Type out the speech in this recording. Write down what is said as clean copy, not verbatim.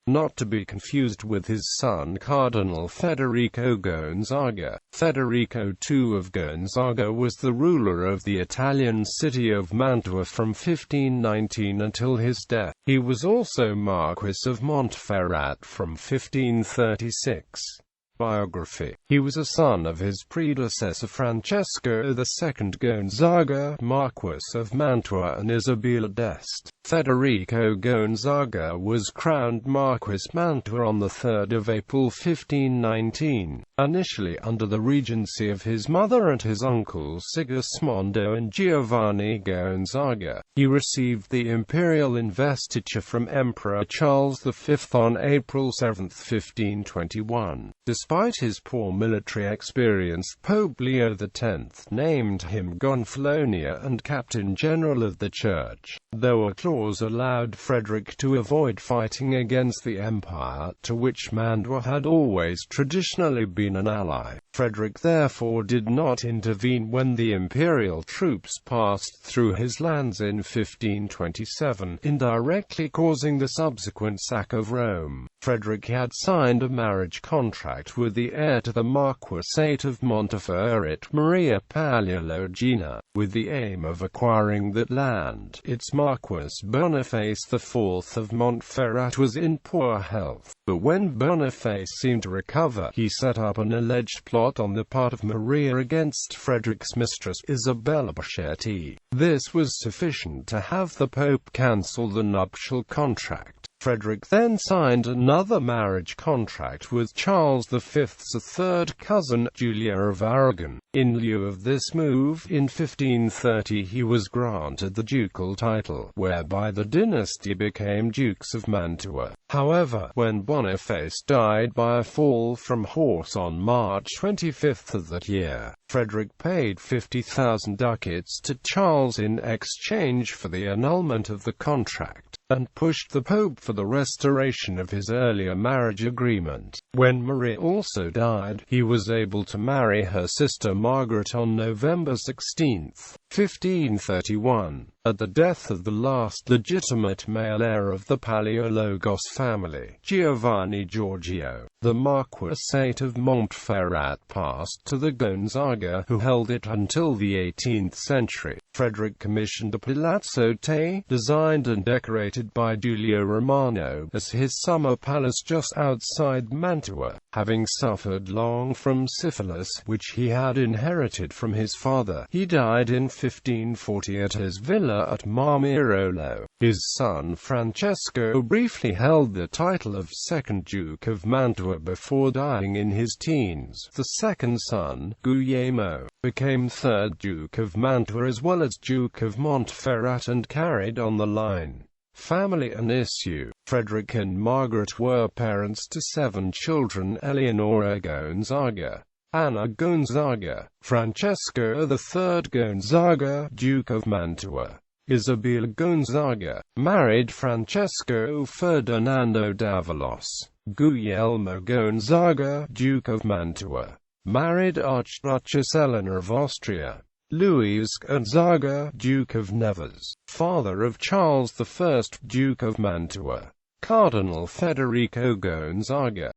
not to be confused with his son Cardinal Federico Gonzaga. Federico II of Gonzaga was the ruler of the Italian city of Mantua from 1519 until his death. He was also Marquis of Montferrat from 1536. Biography. He was a son of his predecessor Francesco II Gonzaga, Marquis of Mantua and Isabella d'Este. Federico Gonzaga was crowned Marquis Mantua on 3 April 1519, initially under the regency of his mother and his uncles Sigismondo and Giovanni Gonzaga. He received the imperial investiture from Emperor Charles V on April 7, 1521. Despite his poor military experience, Pope Leo X named him Gonfalonier and Captain General of the Church, though a clause allowed Frederick to avoid fighting against the empire, to which Mantua had always traditionally been an ally. Frederick therefore did not intervene when the imperial troops passed through his lands in 1527, indirectly causing the subsequent sack of Rome. Frederick had signed a marriage contract with the heir to the Marquisate of Montferrat, Maria Paleologina, with the aim of acquiring that land. Its Marquis Boniface IV of Montferrat was in poor health, but when Boniface seemed to recover, he set up an alleged plot on the part of Maria against Frederick's mistress, Isabella Bracetti. This was sufficient to have the Pope cancel the nuptial contract. Frederick then signed another marriage contract with Charles V's third cousin, Julia of Aragon. In lieu of this move, in 1530 he was granted the ducal title, whereby the dynasty became Dukes of Mantua. However, when Boniface died by a fall from horse on March 25 of that year, Frederick paid 50,000 ducats to Charles in exchange for the annulment of the contract, and pushed the Pope for the restoration of his earlier marriage agreement. When Maria also died, he was able to marry her sister Margaret on November 16, 1531, at the death of the last legitimate male heir of the Paleologos family, Giovanni Giorgio. The Marquisate of Montferrat passed to the Gonzaga, who held it until the 18th century. Frederick commissioned a Palazzo Te, designed and decorated by Giulio Romano, as his summer palace just outside Mantua. Having suffered long from syphilis, which he had inherited from his father, he died in 1540 at his villa at Marmirolo. His son Francesco briefly held the title of second Duke of Mantua before dying in his teens. The second son, Guglielmo, became third Duke of Mantua as well as Duke of Montferrat and carried on the line. Family and issue. Frederick and Margaret were parents to 7 children: Eleonora Gonzaga, Anna Gonzaga, Francesco III Gonzaga, Duke of Mantua, Isabella Gonzaga, married Francesco Ferdinando d'Avalos, Guglielmo Gonzaga, Duke of Mantua, married Archduchess Eleanor of Austria, Luis Gonzaga, Duke of Nevers, father of Charles I, Duke of Mantua, Cardinal Federico Gonzaga.